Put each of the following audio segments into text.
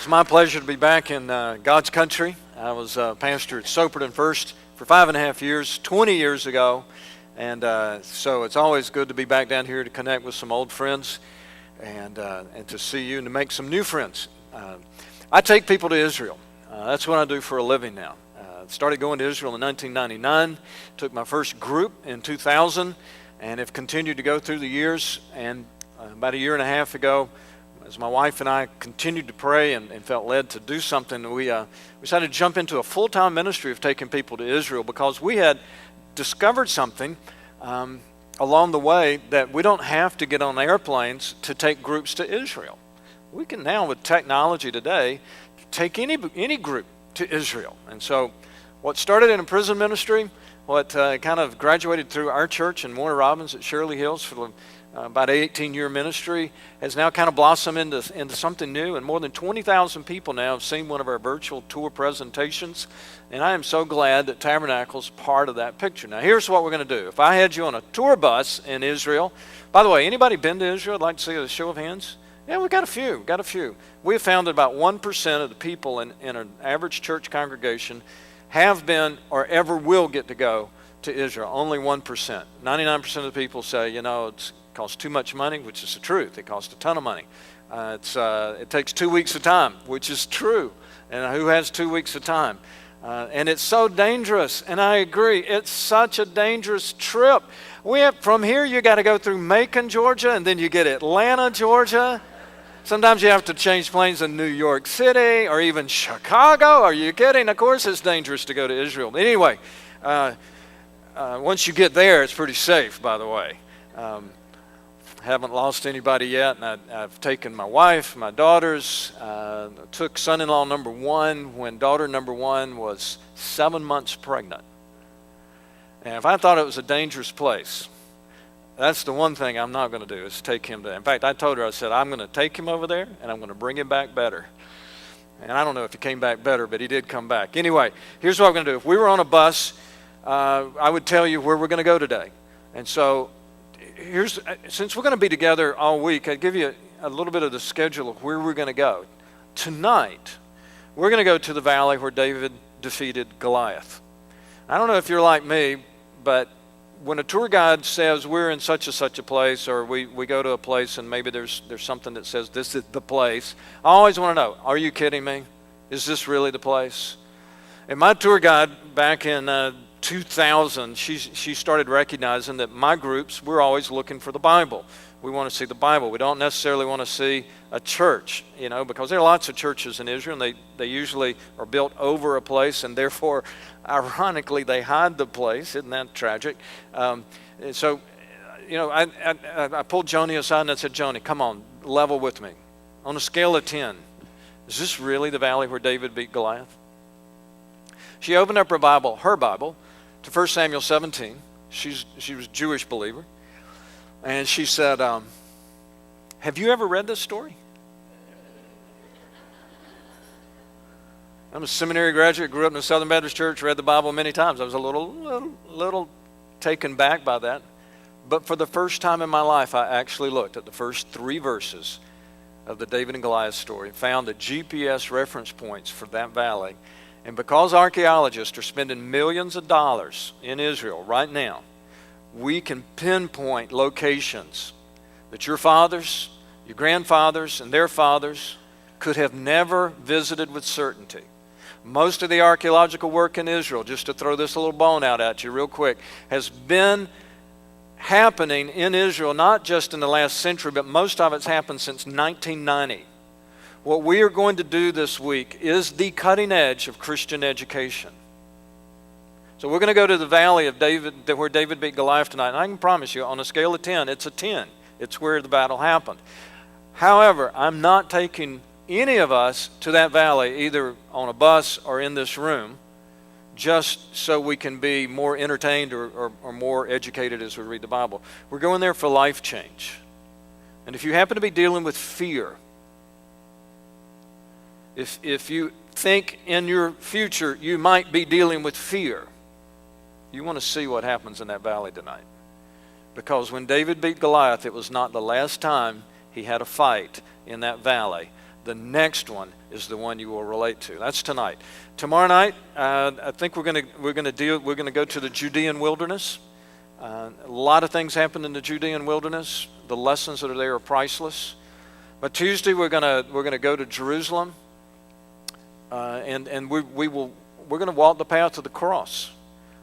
It's my pleasure to be back in God's country. I was pastor at Soperton First for 5.5 years, 20 years ago. And so it's always good to be back down here to connect with some old friends and to see you and to make some new friends. I take people to Israel. That's what I do for a living now. Started going to Israel in 1999, took my first group in 2000, and have continued to go through the years. And about 1.5 years ago, as my wife and I continued to pray and felt led to do something, we decided to jump into a full-time ministry of taking people to Israel because we had discovered something along the way that we don't have to get on airplanes to take groups to Israel. We can now, with technology today, take any group to Israel. And so what started in a prison ministry, what kind of graduated through our church in Warner Robins at Shirley Hills for about an 18-year ministry, has now kind of blossomed into something new. And more than 20,000 people now have seen one of our virtual tour presentations. And I am so glad that Tabernacle's part of that picture. Now, here's what we're going to do. If I had you on a tour bus in Israel, by the way, anybody been to Israel? I'd like to see a show of hands. Yeah, we've got a few. We have found that about 1% of the people in an average church congregation have been or ever will get to go to Israel. Only 1%. 99% of the people say, it costs too much money, which is the truth. It costs a ton of money. It takes 2 weeks of time, which is true. And who has 2 weeks of time? And it's so dangerous, and I agree. It's such a dangerous trip. From here, you got to go through Macon, Georgia, and then you get Atlanta, Georgia. Sometimes you have to change planes in New York City or even Chicago. Are you kidding? Of course it's dangerous to go to Israel. But anyway, once you get there, it's pretty safe, by the way. Haven't lost anybody yet, and I've taken my wife, my daughters, took son-in-law number 1 when daughter number 1 was 7 months pregnant. And if I thought it was a dangerous place, that's the one thing I'm not going to do is take him there. In fact, I told her, I said, I'm going to take him over there, and I'm going to bring him back better. And I don't know if he came back better, but he did come back. Anyway, here's what we're going to do. If we were on a bus, I would tell you where we're going to go today. And so since we're going to be together all week, I'd give you a little bit of the schedule of where we're going to go. Tonight, we're going to go to the valley where David defeated Goliath. I don't know if you're like me, but when a tour guide says we're in such a place, or we go to a place and maybe there's something that says this is the place, I always want to know, are you kidding me? Is this really the place? And my tour guide back in 2000, she started recognizing that my groups, we're always looking for the Bible. We want to see the Bible. We don't necessarily want to see a church, because there are lots of churches in Israel, and they usually are built over a place, and therefore, ironically, they hide the place. Isn't that tragic? So, I pulled Joni aside and I said, Joni, come on, level with me. On a scale of 10, is this really the valley where David beat Goliath? She opened up her Bible, to 1 Samuel 17. She was a Jewish believer. And she said, have you ever read this story? I'm a seminary graduate, grew up in a Southern Baptist church, read the Bible many times. I was a little taken back by that. But for the first time in my life, I actually looked at the first 3 verses of the David and Goliath story, found the GPS reference points for that valley. And because archaeologists are spending millions of dollars in Israel right now, we can pinpoint locations that your fathers, your grandfathers, and their fathers could have never visited with certainty. Most of the archaeological work in Israel, just to throw this little bone out at you real quick, has been happening in Israel not just in the last century, but most of it's happened since 1990. What we are going to do this week is the cutting edge of Christian education. So we're going to go to the valley of David, where David beat Goliath tonight. And I can promise you, on a scale of 10, it's a 10. It's where the battle happened. However, I'm not taking any of us to that valley, either on a bus or in this room, just so we can be more entertained or more educated as we read the Bible. We're going there for life change. And if you happen to be dealing with fear, if you think in your future you might be dealing with fear, you want to see what happens in that valley tonight. Because when David beat Goliath, it was not the last time he had a fight in that valley. the next one is the one you will relate to. That's tonight. Tomorrow night, I think we're going to go to the Judean wilderness. A lot of things happen in the Judean wilderness. The lessons that are there are priceless. But Tuesday we're going to go to Jerusalem, and we're going to walk the path of the cross.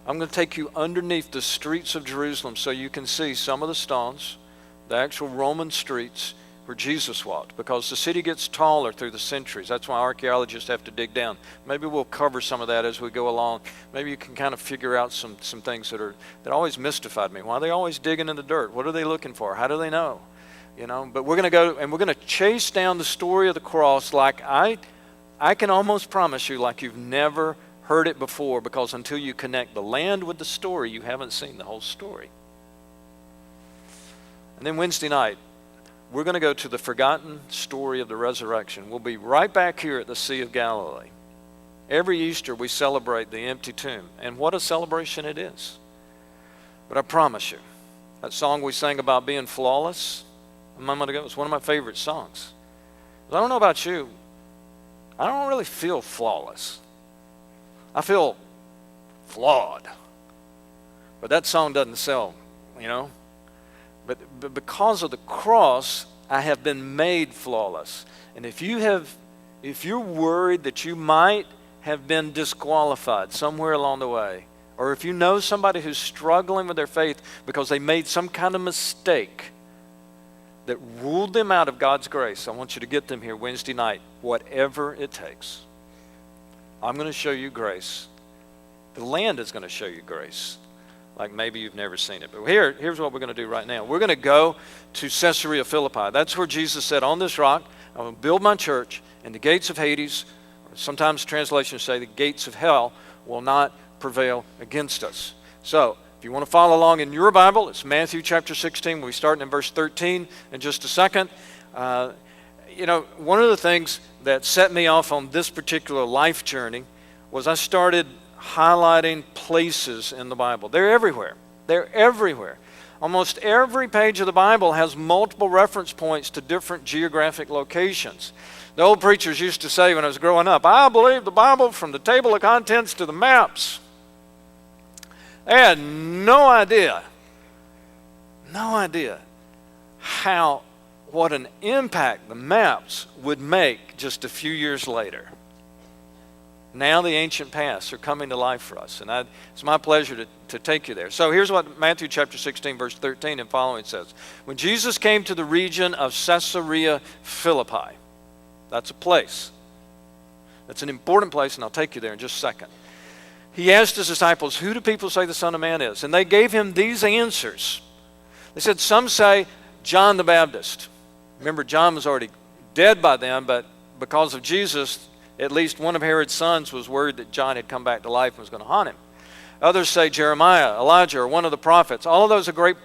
I'm going to take you underneath the streets of Jerusalem so you can see some of the stones, the actual Roman streets where Jesus walked, because the city gets taller through the centuries. That's why archaeologists have to dig down. Maybe we'll cover some of that as we go along. Maybe you can kind of figure out some things that always mystified me. Why are they always digging in the dirt? What are they looking for? How do they know? But we're going to go and we're going to chase down the story of the cross like I can almost promise you like you've never heard it before, because until you connect the land with the story, you haven't seen the whole story. And then Wednesday night, we're going to go to the forgotten story of the resurrection. We'll be right back here at the Sea of Galilee. Every Easter we celebrate the empty tomb, and what a celebration it is. But I promise you, that song we sang about being flawless a moment ago, it's one of my favorite songs. But I don't know about you, I don't really feel flawless. I feel flawed. But that song doesn't sell, But because of the cross, I have been made flawless. And if you're worried that you might have been disqualified somewhere along the way, or if you know somebody who's struggling with their faith because they made some kind of mistake that ruled them out of God's grace, I want you to get them here Wednesday night, whatever it takes. I'm going to show you grace. The land is going to show you grace. Like maybe you've never seen it. But here's what we're going to do right now. We're going to go to Caesarea Philippi. That's where Jesus said, on this rock, I will build my church, and the gates of Hades, or sometimes translations say the gates of hell, will not prevail against us. So, if you want to follow along in your Bible, it's Matthew chapter 16. We'll be starting in verse 13 in just a second. One of the things that set me off on this particular life journey was I started highlighting places in the Bible. They're everywhere. They're everywhere. Almost every page of the Bible has multiple reference points to different geographic locations. The old preachers used to say when I was growing up, I believe the Bible from the table of contents to the maps. They had no idea what an impact the maps would make just a few years later. Now the ancient paths are coming to life for us, and it's my pleasure to take you there. So here's what Matthew chapter 16, verse 13 and following says. When Jesus came to the region of Caesarea Philippi, that's a place. That's an important place, and I'll take you there in just a second. He asked his disciples, who do people say the Son of Man is? And they gave him these answers. They said, some say John the Baptist. Remember, John was already dead by then, but because of Jesus, at least one of Herod's sons was worried that John had come back to life and was going to haunt him. Others say Jeremiah, Elijah, or one of the prophets. All of those are great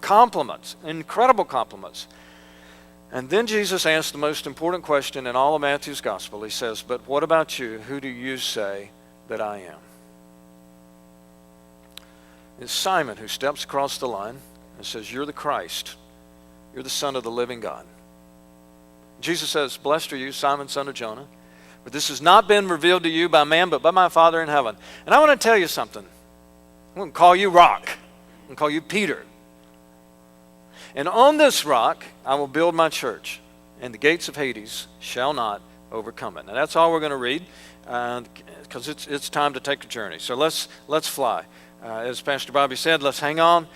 compliments, incredible compliments. And then Jesus asked the most important question in all of Matthew's gospel. He says, but what about you? Who do you say that I am? It's Simon who steps across the line and says, you're the Christ. You're the Son of the living God. Jesus says, blessed are you, Simon, son of Jonah. But this has not been revealed to you by man, but by my Father in heaven. And I want to tell you something. I'm going to call you Rock. I'm going to call you Peter. And on this rock, I will build my church, and the gates of Hades shall not overcome it. Now that's all we're going to read, because it's time to take a journey. So let's fly. As Pastor Bobby said, let's hang on.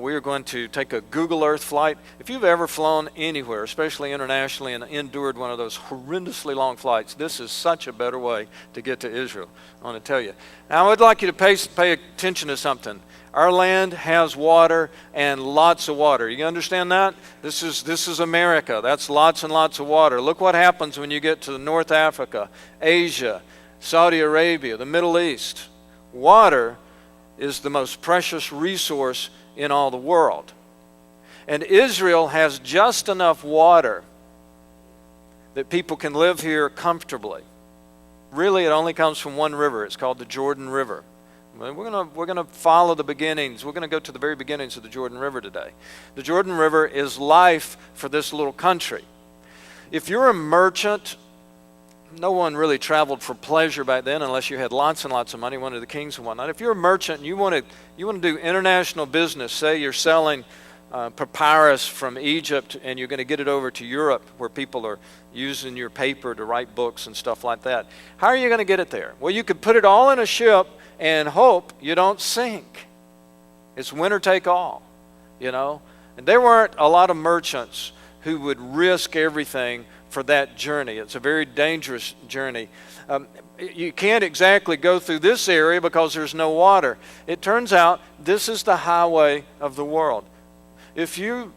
We are going to take a Google Earth flight. If you've ever flown anywhere, especially internationally, and endured one of those horrendously long flights, this is such a better way to get to Israel, I want to tell you. Now, I would like you to pay attention to something. Our land has water, and lots of water. You understand that? This is America. That's lots and lots of water. Look what happens when you get to North Africa, Asia, Saudi Arabia, the Middle East. Water is the most precious resource in all the world. And Israel has just enough water that people can live here comfortably. Really, it only comes from one river. It's called the Jordan River. We're going to follow the beginnings. We're going to go to the very beginnings of the Jordan River today. The Jordan River is life for this little country. If you're a merchant no one really traveled for pleasure back then unless you had lots and lots of money, one of the kings and whatnot. If you're a merchant and you want to do international business, say you're selling papyrus from Egypt and you're going to get it over to Europe where people are using your paper to write books and stuff like that. How are you going to get it there? Well, you could put it all in a ship and hope you don't sink. It's winner take all, you know. And there weren't a lot of merchants who would risk everything for that journey. It's a very dangerous journey. You can't exactly go through this area because there's no water. It turns out this is the highway of the world. If you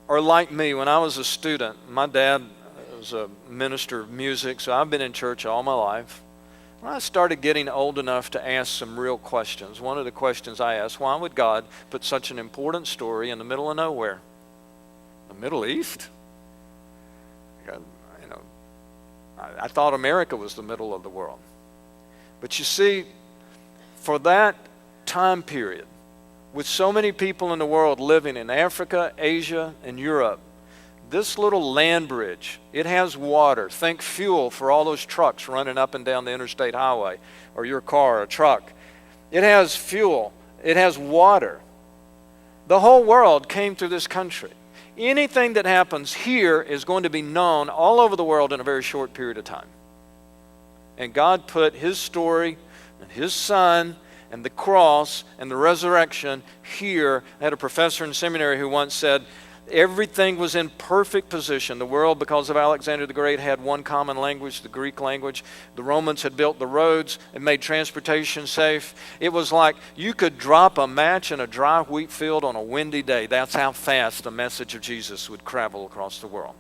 are like me, when I was a student, my dad was a minister of music, so I've been in church all my life. When I started getting old enough to ask some real questions, one of the questions I asked, why would God put such an important story in the middle of nowhere? The Middle East? You know, I thought America was the middle of the world. But you see, for that time period, with so many people in the world living in Africa, Asia, and Europe, this little land bridge, it has water. Think fuel for all those trucks running up and down the interstate highway, or your car, or a truck. It has fuel. It has water. The whole world came through this country. Anything that happens here is going to be known all over the world in a very short period of time. And God put His story and His Son and the cross and the resurrection here. I had a professor in seminary who once said, everything was in perfect position. The world, because of Alexander the Great, had one common language, the Greek language. The Romans had built the roads and made transportation safe. It was like you could drop a match in a dry wheat field on a windy day. That's how fast the message of Jesus would travel across the world.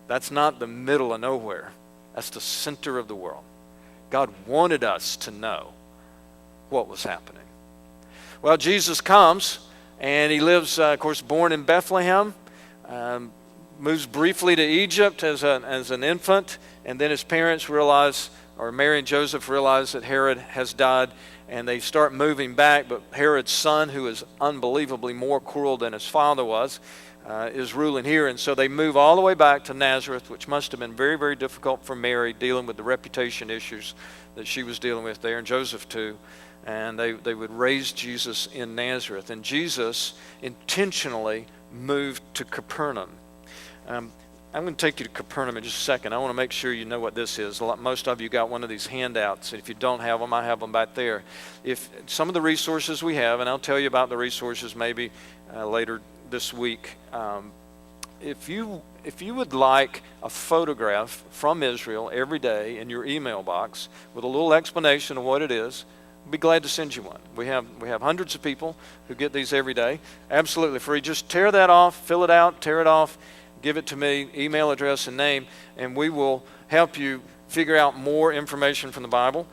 That's not the middle of nowhere. That's the center of the world. God wanted us to know what was happening. Well, Jesus comes. And He lives, of course, born in Bethlehem, moves briefly to Egypt as an infant, and then his parents realize, or Mary and Joseph realize that Herod has died, and they start moving back, but Herod's son, who is unbelievably more cruel than his father was, is ruling here, and so they move all the way back to Nazareth, which must have been very, very difficult for Mary, dealing with the reputation issues that she was dealing with there, and Joseph too. And they would raise Jesus in Nazareth. And Jesus intentionally moved to Capernaum. I'm going to take you to Capernaum in just a second. I want to make sure you know what this is. Most of you got one of these handouts. If you don't have them, I have them back there. If some of the resources we have, and I'll tell you about the resources maybe later this week. If you would like a photograph from Israel every day in your email box with a little explanation of what it is, I'd be glad to send you one. We have hundreds of people who get these every day, absolutely free. Just tear that off, fill it out, tear it off, give it to me, email address and name, and we will help you figure out more information from the Bible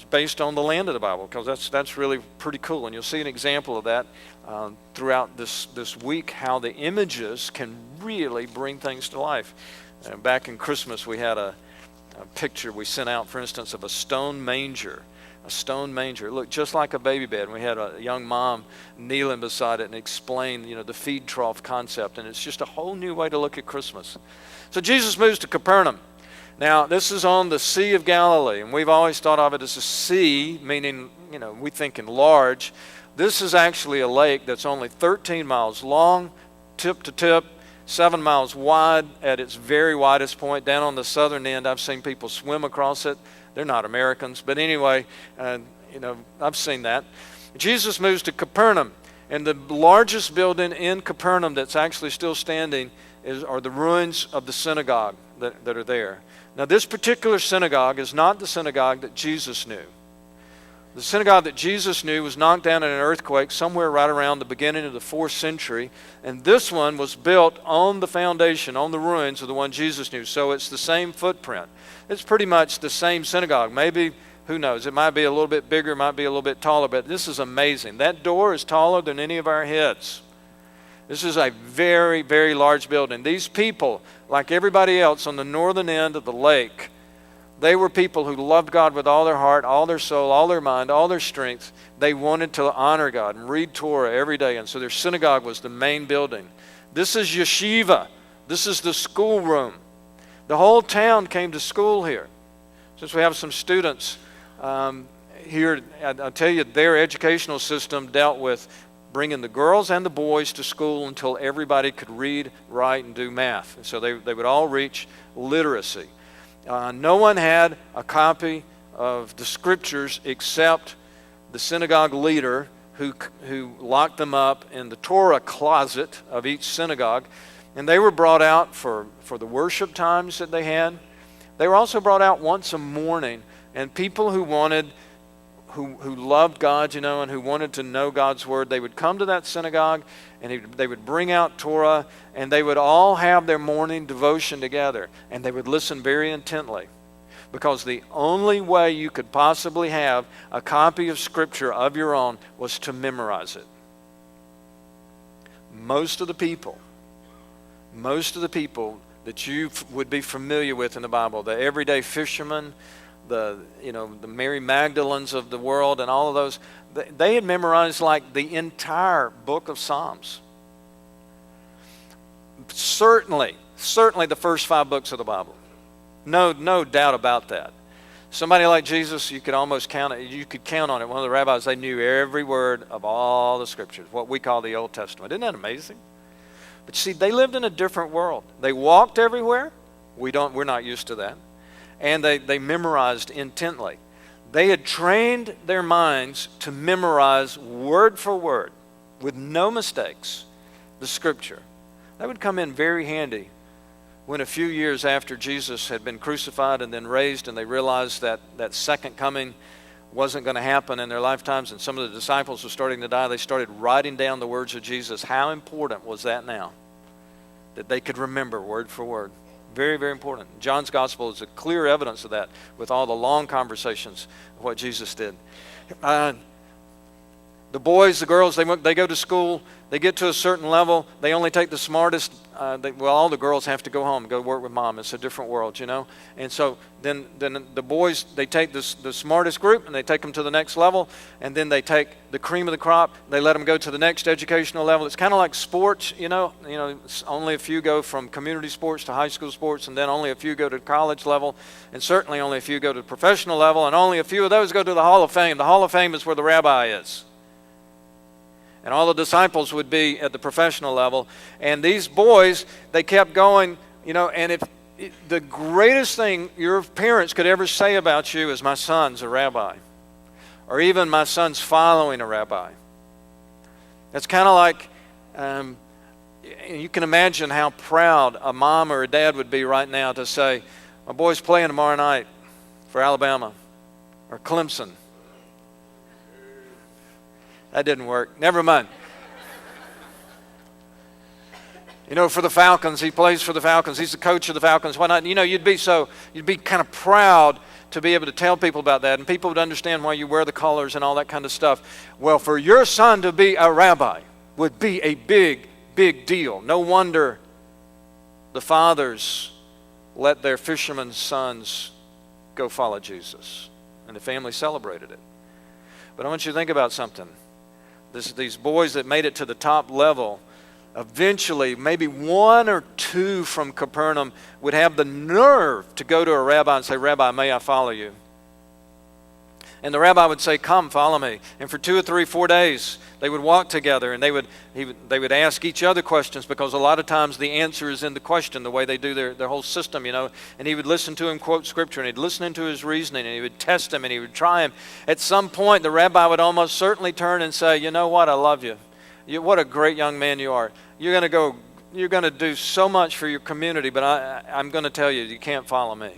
based on the land of the Bible, because that's really pretty cool. And you'll see an example of that throughout this week, how the images can really bring things to life. Back in Christmas, we had a picture we sent out, for instance, of a stone manger. A stone manger. It looked just like a baby bed. We had a young mom kneeling beside it and explain, the feed trough concept. And it's just a whole new way to look at Christmas. So Jesus moves to Capernaum. Now, this is on the Sea of Galilee. And we've always thought of it as a sea, meaning, we think in large. This is actually a lake that's only 13 miles long, tip to tip, 7 miles wide at its very widest point. Down on the southern end, I've seen people swim across it. They're not Americans, but anyway, I've seen that. Jesus moves to Capernaum, and the largest building in Capernaum that's actually still standing are the ruins of the synagogue that are there. Now, this particular synagogue is not the synagogue that Jesus knew. The synagogue that Jesus knew was knocked down in an earthquake somewhere right around the beginning of the 4th century, and this one was built on the foundation, on the ruins of the one Jesus knew, so it's the same footprint. It's pretty much the same synagogue. Maybe, who knows, it might be a little bit bigger, it might be a little bit taller, but this is amazing. That door is taller than any of our heads. This is a very, very large building. These people, like everybody else on the northern end of the lake, they were people who loved God with all their heart, all their soul, all their mind, all their strength. They wanted to honor God and read Torah every day, and so their synagogue was the main building. This is yeshiva. This is the schoolroom. The whole town came to school here. Since we have some students here, I'll tell you, their educational system dealt with bringing the girls and the boys to school until everybody could read, write, and do math. And so they would all reach literacy. No one had a copy of the scriptures except the synagogue leader who locked them up in the Torah closet of each synagogue. And they were brought out for the worship times that they had. They were also brought out once a morning, and people who loved God, and who wanted to know God's Word, they would come to that synagogue, and they would bring out Torah, and they would all have their morning devotion together, and they would listen very intently. Because the only way you could possibly have a copy of Scripture of your own was to memorize it. Most of the people that you would be familiar with in the Bible, the everyday fishermen, the Mary Magdalens of the world and all of those, they had memorized like the entire book of Psalms. Certainly the first 5 books of the Bible. No doubt about that. Somebody like Jesus, you could almost count it. You could count on it. One of the rabbis, they knew every word of all the scriptures, what we call the Old Testament. Isn't that amazing? But see, they lived in a different world. They walked everywhere. We're not used to that. And they memorized intently. They had trained their minds to memorize word for word, with no mistakes, the Scripture. That would come in very handy when a few years after Jesus had been crucified and then raised, and they realized that second coming wasn't going to happen in their lifetimes, and some of the disciples were starting to die. They started writing down the words of Jesus. How important was that now? That they could remember word for word. Very, very important. John's gospel is a clear evidence of that, with all the long conversations of what Jesus did. The boys, the girls, they go to school. They get to a certain level. They only take the smartest. All the girls have to go home, go work with mom. It's a different world, And so then the boys, they take the smartest group and they take them to the next level. And then they take the cream of the crop. They let them go to the next educational level. It's kind of like sports, only a few go from community sports to high school sports, and then only a few go to college level, and certainly only a few go to the professional level, and only a few of those go to the Hall of Fame. The Hall of Fame is where the rabbi is. And all the disciples would be at the professional level. And these boys, they kept going, and the greatest thing your parents could ever say about you is, my son's a rabbi. Or even, my son's following a rabbi. That's kind of like, you can imagine how proud a mom or a dad would be right now to say, my boy's playing tomorrow night for Alabama or Clemson. That didn't work. Never mind. For the Falcons, he plays for the Falcons. He's the coach of the Falcons. Why not? You'd be kind of proud to be able to tell people about that, and people would understand why you wear the colors and all that kind of stuff. Well, for your son to be a rabbi would be a big, big deal. No wonder the fathers let their fishermen's sons go follow Jesus, and the family celebrated it. But I want you to think about something. These boys that made it to the top level, eventually maybe 1 or 2 from Capernaum would have the nerve to go to a rabbi and say, Rabbi, may I follow you? And the rabbi would say, come, follow me. And for 2 or 3, 4 days, they would walk together, and they would ask each other questions, because a lot of times the answer is in the question, the way they do their whole system, And he would listen to him quote Scripture, and he'd listen into his reasoning, and he would test him, and he would try him. At some point, the rabbi would almost certainly turn and say, you know what, I love you. What a great young man you are. You're going to do so much for your community, but I'm going to tell you, you can't follow me.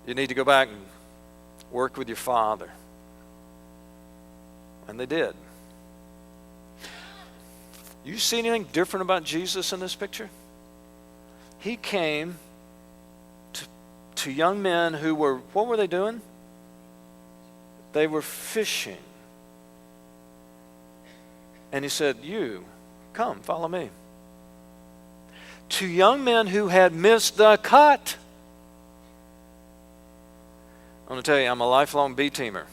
You need to go back and work with your father. And they did. You see anything different about Jesus in this picture? He came to young men who were, what were they doing? They were fishing. And he said, you, come, follow me. To young men who had missed the cut. I want to tell you, I'm a lifelong B-teamer.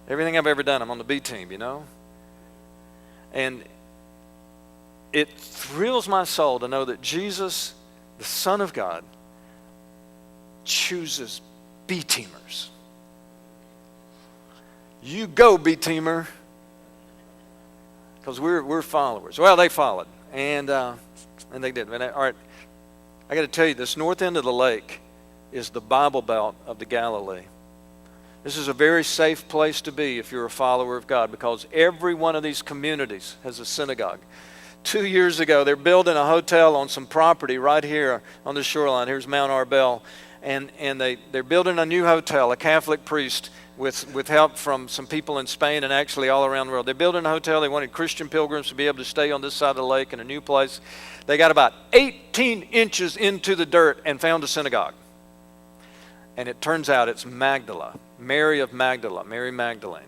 Everything I've ever done, I'm on the B team, And it thrills my soul to know that Jesus the Son of God, chooses B-teamers. You go, B-teamer, because we're followers. Well, they followed, and they did. All right, I got to tell you, this north end of the lake is the Bible Belt of the Galilee. This is a very safe place to be if you're a follower of God, because every one of these communities has a synagogue. 2 years ago, they're building a hotel on some property right here on the shoreline. Here's Mount Arbel. And they're building a new hotel, a Catholic priest with help from some people in Spain and actually all around the world. They're building a hotel. They wanted Christian pilgrims to be able to stay on this side of the lake in a new place. They got about 18 inches into the dirt and found a synagogue. And it turns out it's Magdala, Mary of Magdala, Mary Magdalene.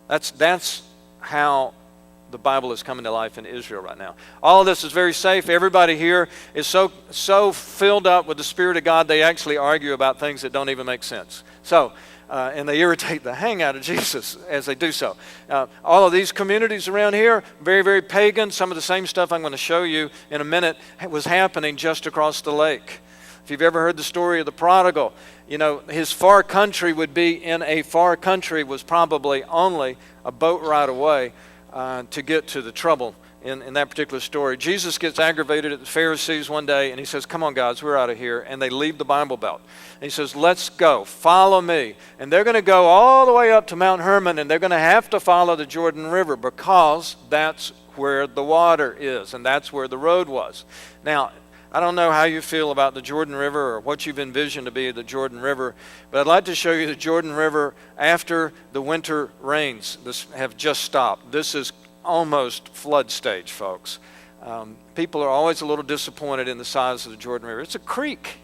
That's how the Bible is coming to life in Israel right now. All of this is very safe. Everybody here is so filled up with the Spirit of God, they actually argue about things that don't even make sense. And they irritate the hang out of Jesus as they do so. All of these communities around here, very, very pagan. Some of the same stuff I'm going to show you in a minute was happening just across the lake. If you've ever heard the story of the prodigal, his far country would be in a far country was probably only a boat ride away to get to the trouble in that particular story. Jesus gets aggravated at the Pharisees one day, and he says, come on, guys, we're out of here. And they leave the Bible Belt. And he says, let's go. Follow me. And they're going to go all the way up to Mount Hermon, and they're going to have to follow the Jordan River because that's where the water is, and that's where the road was. Now, I don't know how you feel about the Jordan River or what you've envisioned to be the Jordan River, but I'd like to show you the Jordan River after the winter rains have just stopped. This is almost flood stage, folks. People are always a little disappointed in the size of the Jordan River. It's a creek.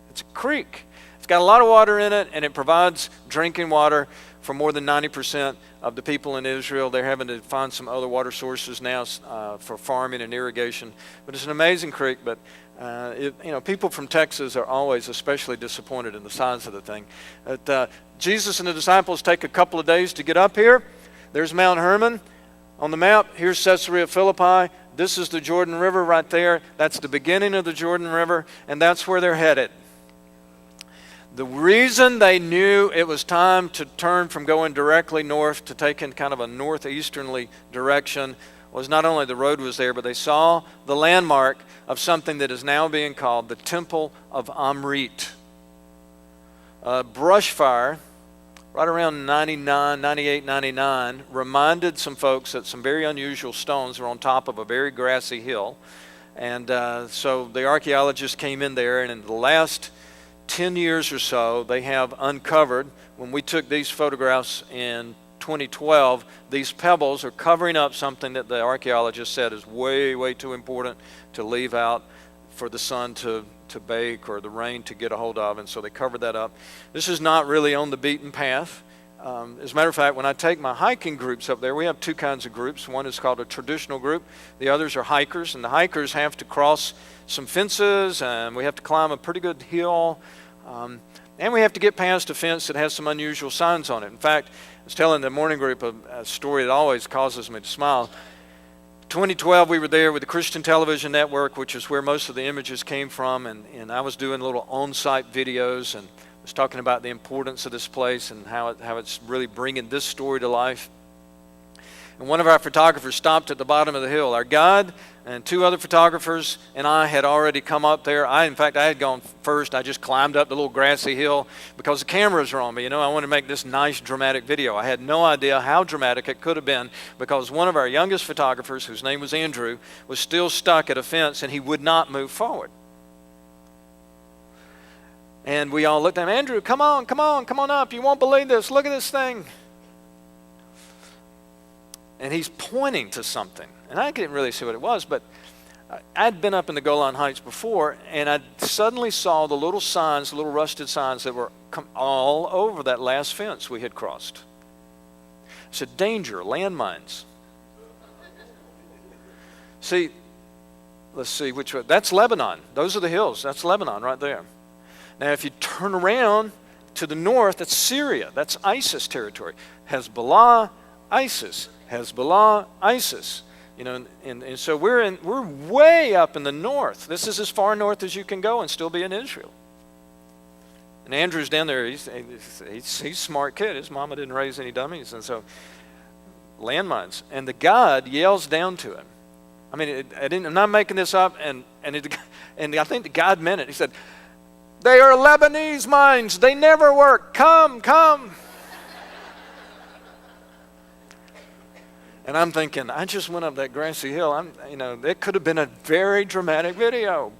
It's a creek. It's got a lot of water in it, and it provides drinking water for more than 90% of the people in Israel. They're having to find some other water sources now for farming and irrigation. But it's an amazing creek, but people from Texas are always especially disappointed in the size of the thing. But, Jesus and the disciples take a couple of days to get up here. There's Mount Hermon on the map. Here's Caesarea Philippi. This is the Jordan River right there. That's the beginning of the Jordan River, and that's where they're headed. The reason they knew it was time to turn from going directly north to taking kind of a northeasternly direction was not only the road was there, but they saw the landmark of something that is now being called the Temple of Amrit. A brush fire right around 98, 99 reminded some folks that some very unusual stones were on top of a very grassy hill. And so the archaeologists came in there, and in the last 10 years or so, they have uncovered, when we took these photographs in 2012, these pebbles are covering up something that the archaeologists said is way, way too important to leave out for the sun to bake or the rain to get a hold of, and so they covered that up. This is not really on the beaten path. As a matter of fact, when I take my hiking groups up there, we have two kinds of groups. One is called a traditional group. The others are hikers, and the hikers have to cross some fences, and we have to climb a pretty good hill, and we have to get past a fence that has some unusual signs on it. In fact, I was telling the morning group a story that always causes me to smile. 2012, we were there with the Christian Television Network, which is where most of the images came from, and I was doing little on-site videos and was talking about the importance of this place and how it's really bringing this story to life. And one of our photographers stopped at the bottom of the hill. Our guide and two other photographers and I had already come up there. In fact, I had gone first. I just climbed up the little grassy hill because the cameras were on me. I wanted to make this nice, dramatic video. I had no idea how dramatic it could have been because one of our youngest photographers, whose name was Andrew, was still stuck at a fence and he would not move forward. And we all looked at him. Andrew, come on up. You won't believe this. Look at this thing. And he's pointing to something. And I couldn't really see what it was, but I'd been up in the Golan Heights before, and I suddenly saw the little signs, the little rusted signs that were all over that last fence we had crossed. It said, danger, landmines. See, let's see which one. That's Lebanon. Those are the hills. That's Lebanon right there. Now, if you turn around to the north, that's Syria. That's ISIS territory. Hezbollah, ISIS. Hezbollah, ISIS. And so we're way up in the north. This is as far north as you can go and still be in Israel. And Andrew's down there. He's a smart kid. His mama didn't raise any dummies, and so landmines. And the God yells down to him. I mean, I'm not making this up. And I think the God meant it. He said, "They are Lebanese mines. They never work. Come." And I'm thinking, I just went up that grassy hill. It could have been a very dramatic video.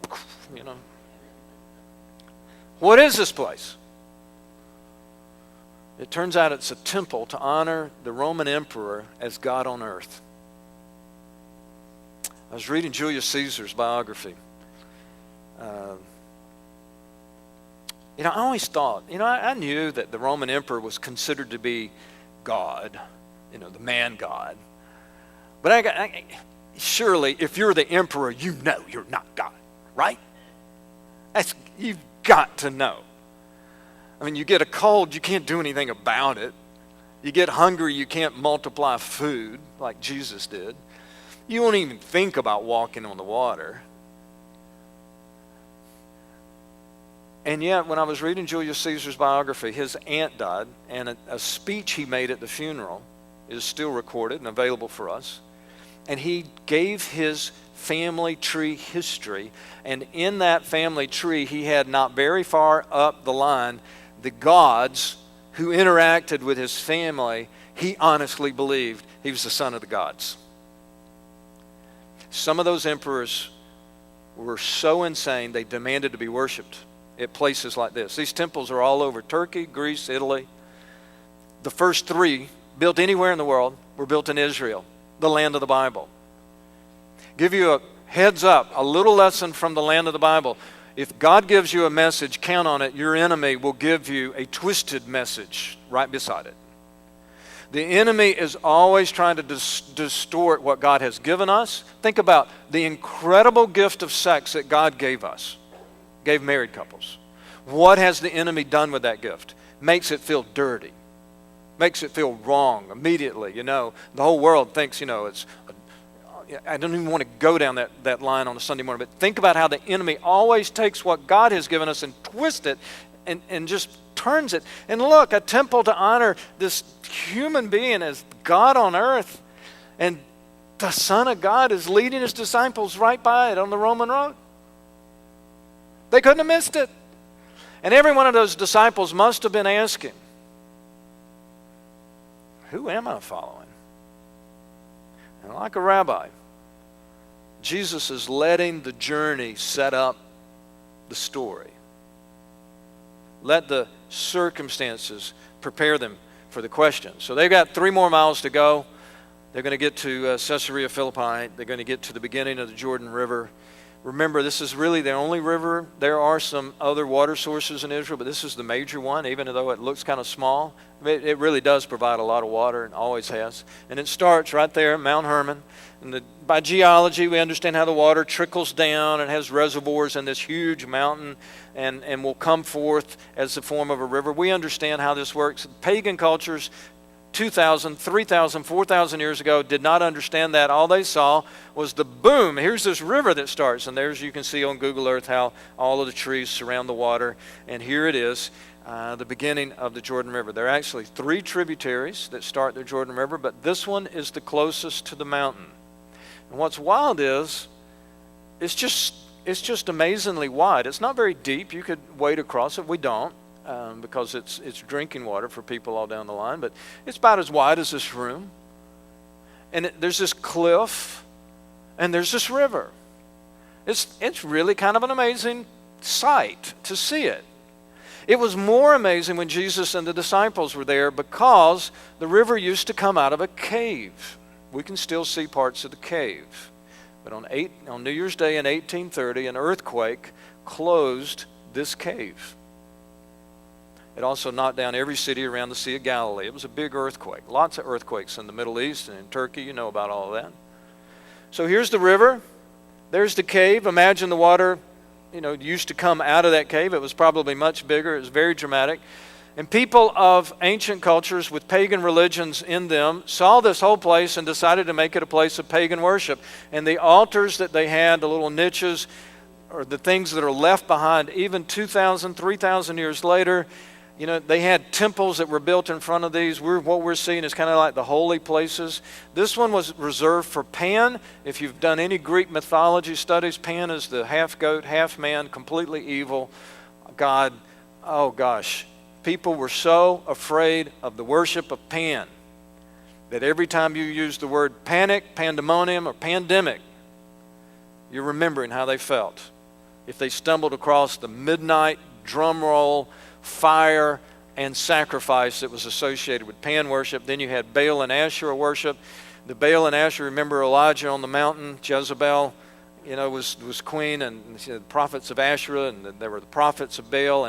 What is this place? It turns out it's a temple to honor the Roman emperor as God on earth. I was reading Julius Caesar's biography. I always thought, I knew that the Roman emperor was considered to be God, the man God. But surely, if you're the emperor, you know you're not God, right? You've got to know. I mean, you get a cold, you can't do anything about it. You get hungry, you can't multiply food like Jesus did. You won't even think about walking on the water. And yet, when I was reading Julius Caesar's biography, his aunt died, and a speech he made at the funeral is still recorded and available for us. And he gave his family tree history. And in that family tree, he had not very far up the line, the gods who interacted with his family. He honestly believed he was the son of the gods. Some of those emperors were so insane, they demanded to be worshipped at places like this. These temples are all over Turkey, Greece, Italy. The first three, built anywhere in the world, were built in Israel, the land of the Bible. Give you a heads up, a little lesson from the land of the Bible. If God gives you a message, count on it. Your enemy will give you a twisted message right beside it. The enemy is always trying to distort what God has given us. Think about the incredible gift of sex that God gave us, gave married couples. What has the enemy done with that gift? Makes it feel dirty. Makes it feel wrong immediately. The whole world thinks, it's, I don't even want to go down that line on a Sunday morning, but think about how the enemy always takes what God has given us and twists it and just turns it. And look, a temple to honor this human being as God on earth, and the Son of God is leading his disciples right by it on the Roman road. They couldn't have missed it. And every one of those disciples must have been asking, who am I following? And like a rabbi, Jesus is letting the journey set up the story. Let the circumstances prepare them for the question. So they've got 3 more miles to go. They're going to get to Caesarea Philippi. They're going to get to the beginning of the Jordan River. Remember, this is really the only river. There are some other water sources in Israel, but this is the major one, even though it looks kind of small. It really does provide a lot of water and always has. And it starts right there at Mount Hermon. And by geology, we understand how the water trickles down and has reservoirs in this huge mountain and will come forth as the form of a river. We understand how this works. Pagan cultures 2,000, 3,000, 4,000 years ago did not understand that. All they saw was the boom. Here's this river that starts. And there's, you can see on Google Earth how all of the trees surround the water. And here it is, the beginning of the Jordan River. There are actually 3 tributaries that start the Jordan River, but this one is the closest to the mountain. And what's wild is, it's just amazingly wide. It's not very deep. You could wade across it. We don't. Because it's drinking water for people all down the line, but it's about as wide as this room. And there's this cliff, and there's this river. It's really kind of an amazing sight to see it. It was more amazing when Jesus and the disciples were there because the river used to come out of a cave. We can still see parts of the cave. But on New Year's Day in 1830, an earthquake closed this cave. It also knocked down every city around the Sea of Galilee. It was a big earthquake. Lots of earthquakes in the Middle East and in Turkey. You know about all of that. So here's the river. There's the cave. Imagine the water, used to come out of that cave. It was probably much bigger. It was very dramatic. And people of ancient cultures with pagan religions in them saw this whole place and decided to make it a place of pagan worship. And the altars that they had, the little niches, or the things that are left behind, even 2,000, 3,000 years later, they had temples that were built in front of these. What we're seeing is kind of like the holy places. This one was reserved for Pan. If you've done any Greek mythology studies, Pan is the half goat, half man, completely evil god. Oh gosh. People were so afraid of the worship of Pan that every time you use the word panic, pandemonium, or pandemic, you're remembering how they felt. If they stumbled across the midnight drum roll, fire, and sacrifice that was associated with Pan worship. Then you had Baal and Asherah worship. The Baal and Asherah, remember Elijah on the mountain, Jezebel, was queen, and the prophets of Asherah, and there were the prophets of Baal,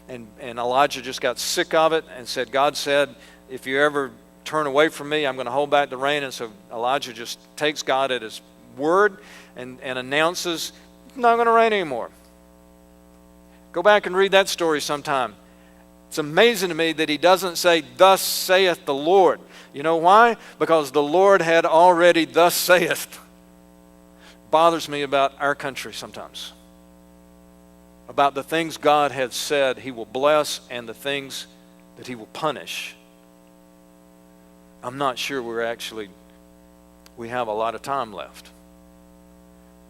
and Elijah just got sick of it and said, God said, if you ever turn away from me, I'm going to hold back the rain. And so Elijah just takes God at his word and announces, it's not going to rain anymore. Go back and read that story sometime. It's amazing to me that he doesn't say, thus saith the Lord. You know why? Because the Lord had already thus saith. Bothers me about our country sometimes. About the things God had said he will bless and the things that he will punish. I'm not sure we have a lot of time left.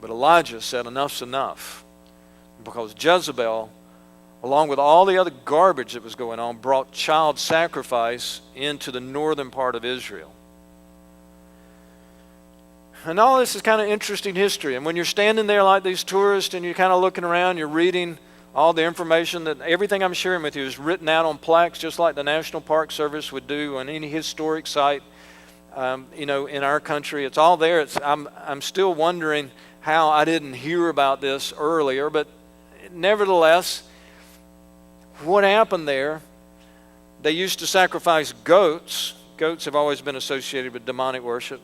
But Elijah said enough's enough. Because Jezebel, along with all the other garbage that was going on, brought child sacrifice into the northern part of Israel. And all this is kind of interesting history. And when you're standing there like these tourists and you're kind of looking around, you're reading all the information, that everything I'm sharing with you is written out on plaques just like the National Park Service would do on any historic site, in our country. It's all there. I'm still wondering how I didn't hear about this earlier, but nevertheless, what happened there, they used to sacrifice goats. Goats have always been associated with demonic worship.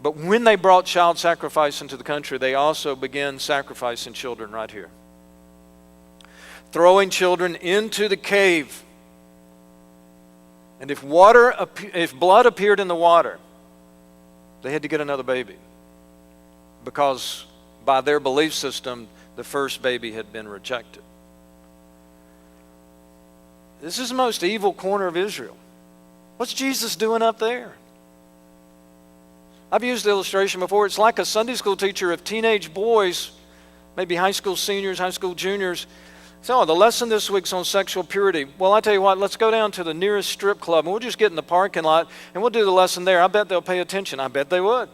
But when they brought child sacrifice into the country, they also began sacrificing children right here. Throwing children into the cave. And if blood appeared in the water, they had to get another baby. Because by their belief system, the first baby had been rejected. This is the most evil corner of Israel. What's Jesus doing up there? I've used the illustration before. It's like a Sunday school teacher of teenage boys, maybe high school seniors, high school juniors. So the lesson this week's on sexual purity. Well, I tell you what, let's go down to the nearest strip club and we'll just get in the parking lot and we'll do the lesson there. I bet they'll pay attention. I bet they would.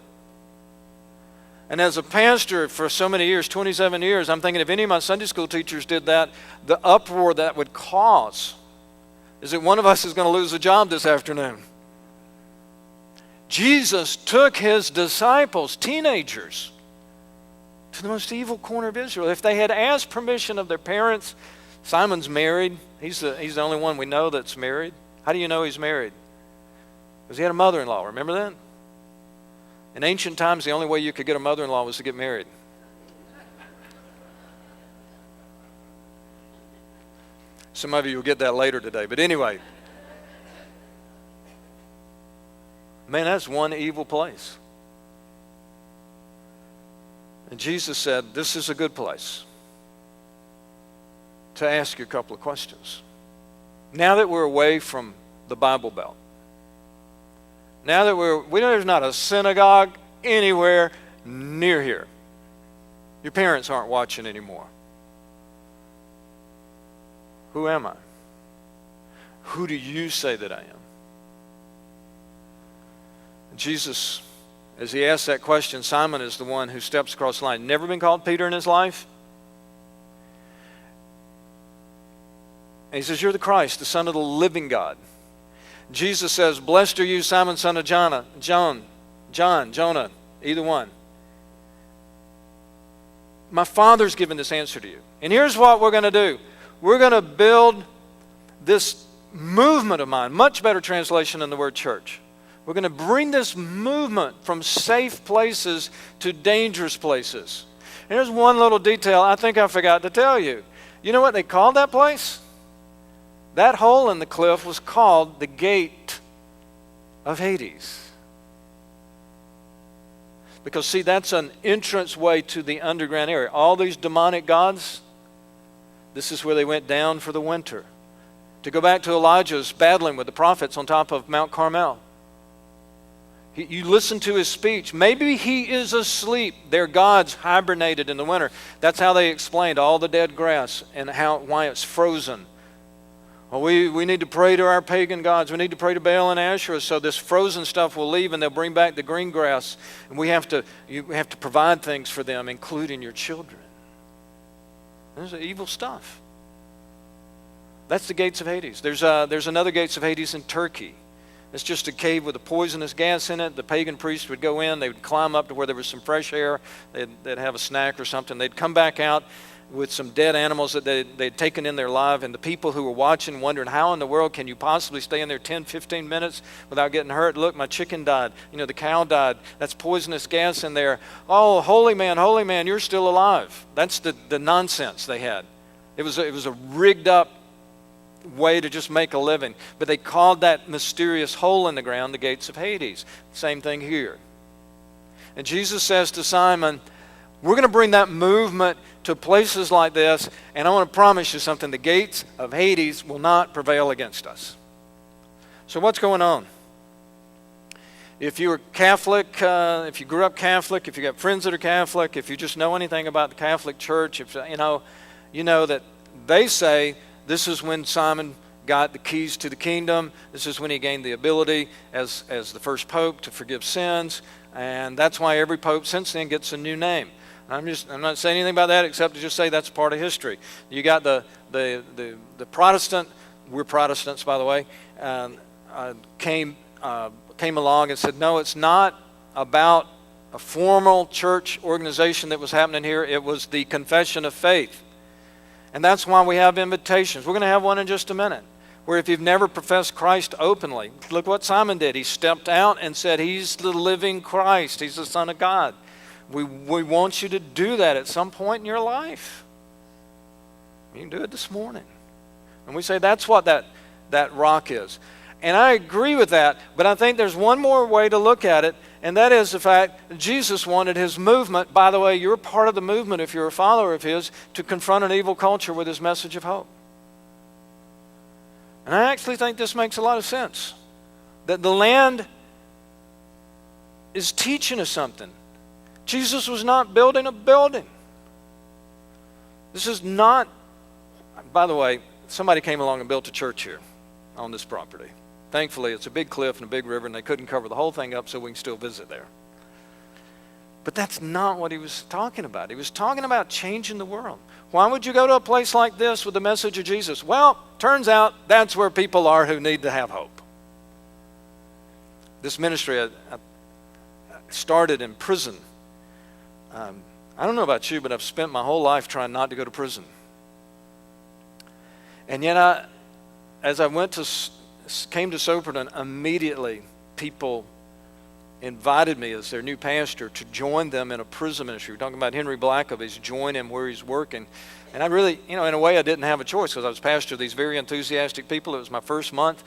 And as a pastor for so many years, 27 years, I'm thinking if any of my Sunday school teachers did that, the uproar that would cause is that one of us is going to lose a job this afternoon. Jesus took his disciples, teenagers, to the most evil corner of Israel. If they had asked permission of their parents, Simon's married. He's the only one we know that's married. How do you know he's married? Because he had a mother-in-law. Remember that? In ancient times, the only way you could get a mother-in-law was to get married. Some of you will get that later today. But anyway. Man, that's one evil place. And Jesus said, this is a good place to ask you a couple of questions. Now that we're away from the Bible Belt, now that we know there's not a synagogue anywhere near here. Your parents aren't watching anymore. Who am I? Who do you say that I am? Jesus, as he asks that question, Simon is the one who steps across the line. Never been called Peter in his life. And he says, you're the Christ, the Son of the living God. Jesus says, blessed are you, Simon, son of Jonah, either one. My Father's given this answer to you. And here's what we're going to do. We're going to build this movement of mine, much better translation than the word church. We're going to bring this movement from safe places to dangerous places. And here's one little detail I think I forgot to tell you. You know what they called that place? That hole in the cliff was called the gate of Hades. Because, see, that's an entrance way to the underground area. All these demonic gods, this is where they went down for the winter. To go back to Elijah's battling with the prophets on top of Mount Carmel. You listen to his speech. Maybe he is asleep. Their gods hibernated in the winter. That's how they explained all the dead grass and why it's frozen. Well, we need to pray to our pagan gods. We need to pray to Baal and Asherah so this frozen stuff will leave and they'll bring back the green grass. And you have to provide things for them, including your children. This is evil stuff. That's the gates of Hades. There's another gates of Hades in Turkey. It's just a cave with a poisonous gas in it. The pagan priests would go in. They would climb up to where there was some fresh air. They'd have a snack or something. They'd come back out with some dead animals that they'd taken in their life. And the people who were watching wondering, how in the world can you possibly stay in there 10, 15 minutes without getting hurt? Look, my chicken died. The cow died. That's poisonous gas in there. Oh, holy man, you're still alive. That's the nonsense they had. It was a rigged up way to just make a living. But they called that mysterious hole in the ground the gates of Hades. Same thing here. And Jesus says to Simon, we're going to bring that movement to places like this, and I want to promise you something. The gates of Hades will not prevail against us. So what's going on? If you were Catholic, if you grew up Catholic, if you got friends that are Catholic, if you just know anything about the Catholic Church, if you know that they say this is when Simon got the keys to the kingdom. This is when he gained the ability as the first pope to forgive sins. And that's why every pope since then gets a new name. I'm not saying anything about that except to just say that's part of history. You got the Protestant, we're Protestants by the way, came along and said, no, it's not about a formal church organization that was happening here. It was the confession of faith. And that's why we have invitations. We're going to have one in just a minute, where if you've never professed Christ openly, look what Simon did. He stepped out and said, he's the living Christ. He's the Son of God. We want you to do that at some point in your life. You can do it this morning. And we say that's what that rock is. And I agree with that, but I think there's one more way to look at it, and that is the fact that Jesus wanted his movement. By the way, you're part of the movement if you're a follower of his, to confront an evil culture with his message of hope. And I actually think this makes a lot of sense. That the land is teaching us something. Jesus was not building a building. This is not, by the way, somebody came along and built a church here on this property. Thankfully, it's a big cliff and a big river, and they couldn't cover the whole thing up so we can still visit there. But that's not what he was talking about. He was talking about changing the world. Why would you go to a place like this with the message of Jesus? Well, turns out that's where people are who need to have hope. This ministry I started in prison. I don't know about you, but I've spent my whole life trying not to go to prison. And yet, as I came to Soperton, immediately people invited me as their new pastor to join them in a prison ministry. We're talking about Henry Blackaby's, join him where he's working. And I really, in a way I didn't have a choice because I was pastor of these very enthusiastic people. It was my first month.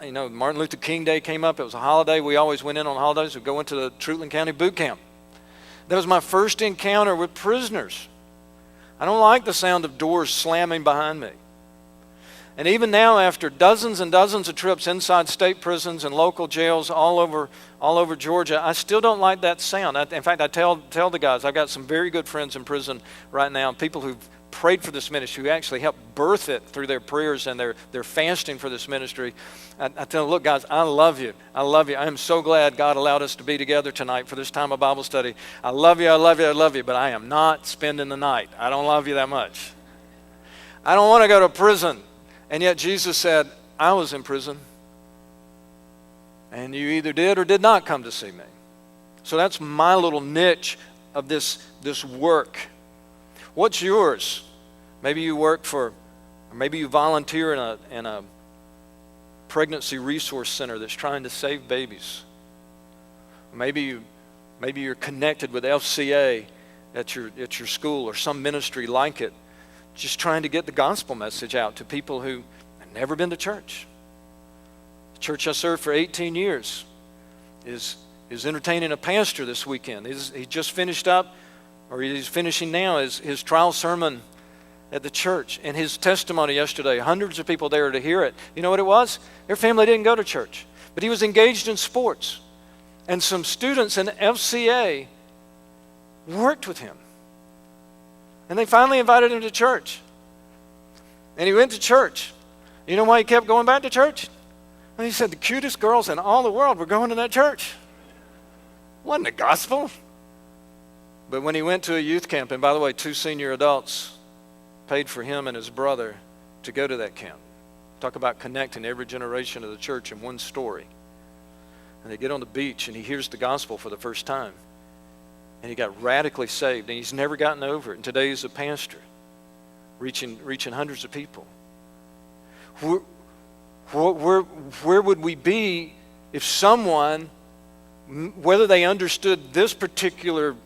Martin Luther King Day came up. It was a holiday. We always went in on holidays. We'd go into the Treutlen County boot camp. That was my first encounter with prisoners. I don't like the sound of doors slamming behind me. And even now, after dozens and dozens of trips inside state prisons and local jails all over Georgia, I still don't like that sound. In fact, I tell the guys, I've got some very good friends in prison right now, people who've prayed for this ministry, who actually helped birth it through their prayers and their fasting for this ministry. I tell them, look, guys, I love you. I love you. I am so glad God allowed us to be together tonight for this time of Bible study. I love you, I love you, I love you, but I am not spending the night. I don't love you that much. I don't want to go to prison. And yet Jesus said, I was in prison, and you either did or did not come to see me. So that's my little niche of this work. What's yours? Maybe you work or maybe you volunteer in a pregnancy resource center that's trying to save babies. Maybe you're connected with FCA at your school or some ministry like it, just trying to get the gospel message out to people who never been to church. The church I served for 18 years is entertaining a pastor this weekend. He just finished up, or he's finishing now, his trial sermon at the church. And his testimony yesterday, hundreds of people there to hear it. You know what it was? Their family didn't go to church, but he was engaged in sports. And some students in FCA worked with him. And they finally invited him to church. And he went to church. You know why he kept going back to church? And he said the cutest girls in all the world were going to that church. Wasn't the gospel. But when he went to a youth camp, and by the way, 2 senior adults paid for him and his brother to go to that camp. Talk about connecting every generation of the church in one story. And they get on the beach and he hears the gospel for the first time. And he got radically saved, and he's never gotten over it. And today he's a pastor, reaching hundreds of people. Where would we be if someone, whether they understood this particular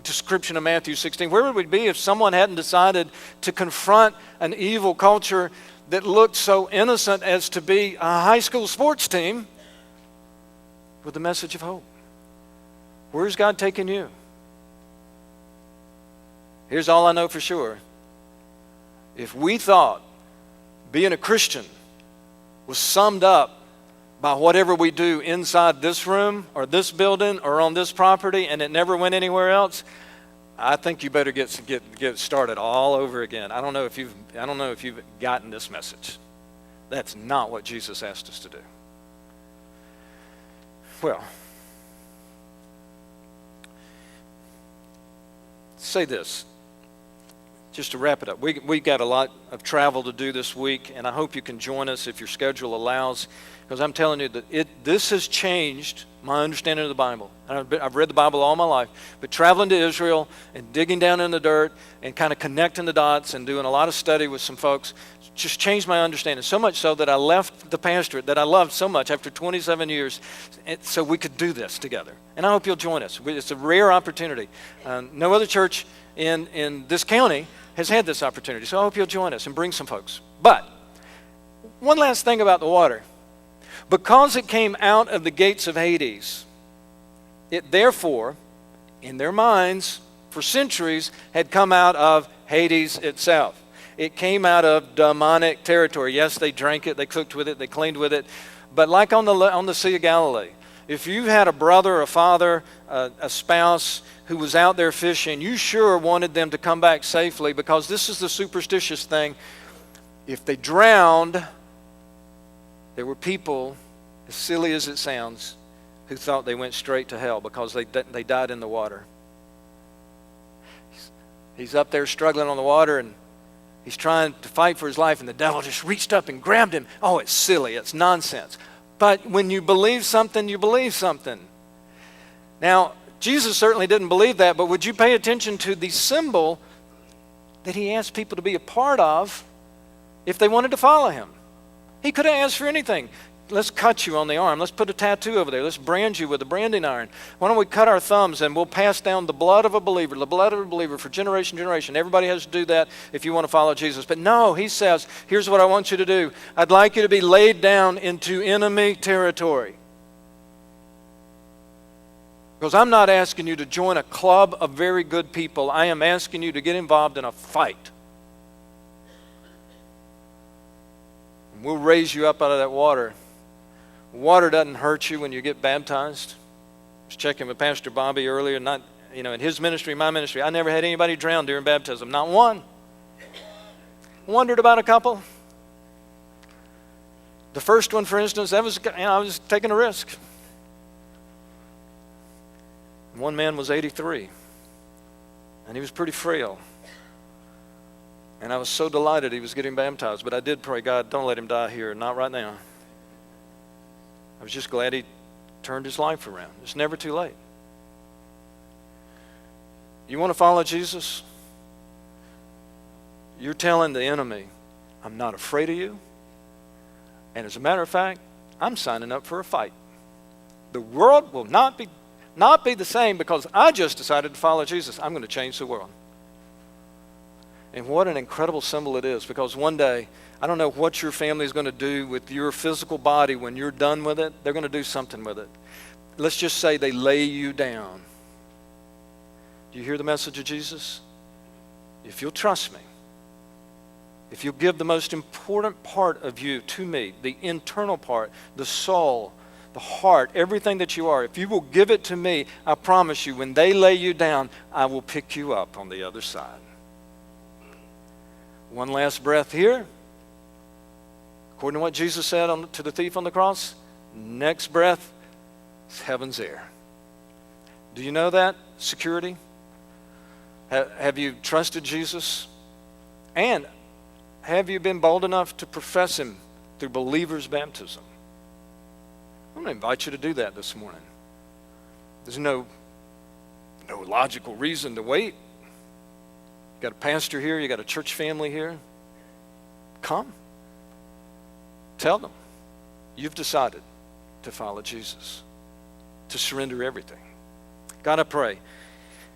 description of Matthew 16, where would we be if someone hadn't decided to confront an evil culture that looked so innocent as to be a high school sports team with the message of hope? Where's God taking you? Here's all I know for sure. If we thought being a Christian was summed up by whatever we do inside this room or this building or on this property and it never went anywhere else, I think you better get started all over again. I don't know if you've gotten this message. That's not what Jesus asked us to do. Well, say this, just to wrap it up. We got a lot of travel to do this week, and I hope you can join us if your schedule allows, because I'm telling you that this has changed my understanding of the Bible. I've read the Bible all my life, but traveling to Israel and digging down in the dirt and kind of connecting the dots and doing a lot of study with some folks just changed my understanding, so much so that I left the pastorate that I loved so much after 27 years so we could do this together. And I hope you'll join us. It's a rare opportunity. No other church in this county has had this opportunity, so I hope you'll join us and bring some folks. But one last thing about the water. Because it came out of the gates of Hades, it therefore, in their minds, for centuries, had come out of Hades itself. It came out of demonic territory. Yes, they drank it, they cooked with it, they cleaned with it. But like on the Sea of Galilee, if you had a brother, a father, a spouse who was out there fishing, you sure wanted them to come back safely, because this is the superstitious thing. If they drowned, there were people, as silly as it sounds, who thought they went straight to hell because they died in the water. He's up there struggling on the water, and he's trying to fight for his life, and the devil just reached up and grabbed him. Oh, it's silly. It's nonsense. But when you believe something, you believe something. Now, Jesus certainly didn't believe that, but would you pay attention to the symbol that he asked people to be a part of if they wanted to follow him? He could have asked for anything. Let's cut you on the arm. Let's put a tattoo over there. Let's brand you with a branding iron. Why don't we cut our thumbs and we'll pass down the blood of a believer for generation to generation. Everybody has to do that if you want to follow Jesus. But no, he says, here's what I want you to do. I'd like you to be laid down into enemy territory. Because I'm not asking you to join a club of very good people. I am asking you to get involved in a fight. And we'll raise you up out of that water. Water doesn't hurt you when you get baptized. I was checking with Pastor Bobby earlier, in his ministry, my ministry, I never had anybody drown during baptism, not one. Wondered about a couple. The first one, for instance, I was taking a risk. One man was 83, and he was pretty frail. And I was so delighted he was getting baptized, but I did pray, God, don't let him die here, not right now. I was just glad he turned his life around. It's never too late. You want to follow Jesus? You're telling the enemy, I'm not afraid of you. And as a matter of fact, I'm signing up for a fight. The world will not be the same because I just decided to follow Jesus. I'm going to change the world. And what an incredible symbol it is, because one day, I don't know what your family is going to do with your physical body when you're done with it. They're going to do something with it. Let's just say they lay you down. Do you hear the message of Jesus? If you'll trust me, if you'll give the most important part of you to me, the internal part, the soul, the heart, everything that you are, if you will give it to me, I promise you, when they lay you down, I will pick you up on the other side. One last breath here. According to what Jesus said to the thief on the cross, next breath is heaven's air. Do you know that security? Have you trusted Jesus? And have you been bold enough to profess him through believer's baptism? I'm going to invite you to do that this morning. There's no logical reason to wait. You got a pastor here, you got a church family here. Come. Tell them you've decided to follow Jesus, to surrender everything. God, I pray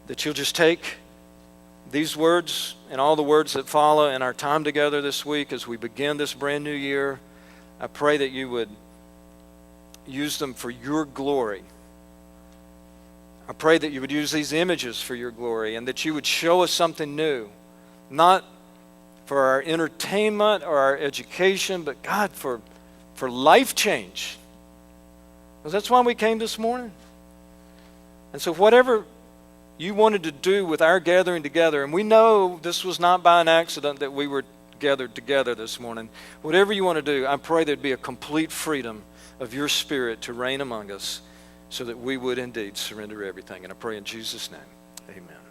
that you'll just take these words and all the words that follow in our time together this week as we begin this brand new year. I pray that you would use them for your glory. I pray that you would use these images for your glory, and that you would show us something new, not for our entertainment or our education, but God, for life change. Because that's why we came this morning. And so whatever you wanted to do with our gathering together, and we know this was not by an accident that we were gathered together this morning. Whatever you want to do, I pray there'd be a complete freedom of your Spirit to reign among us, so that we would indeed surrender everything. And I pray in Jesus' name, amen.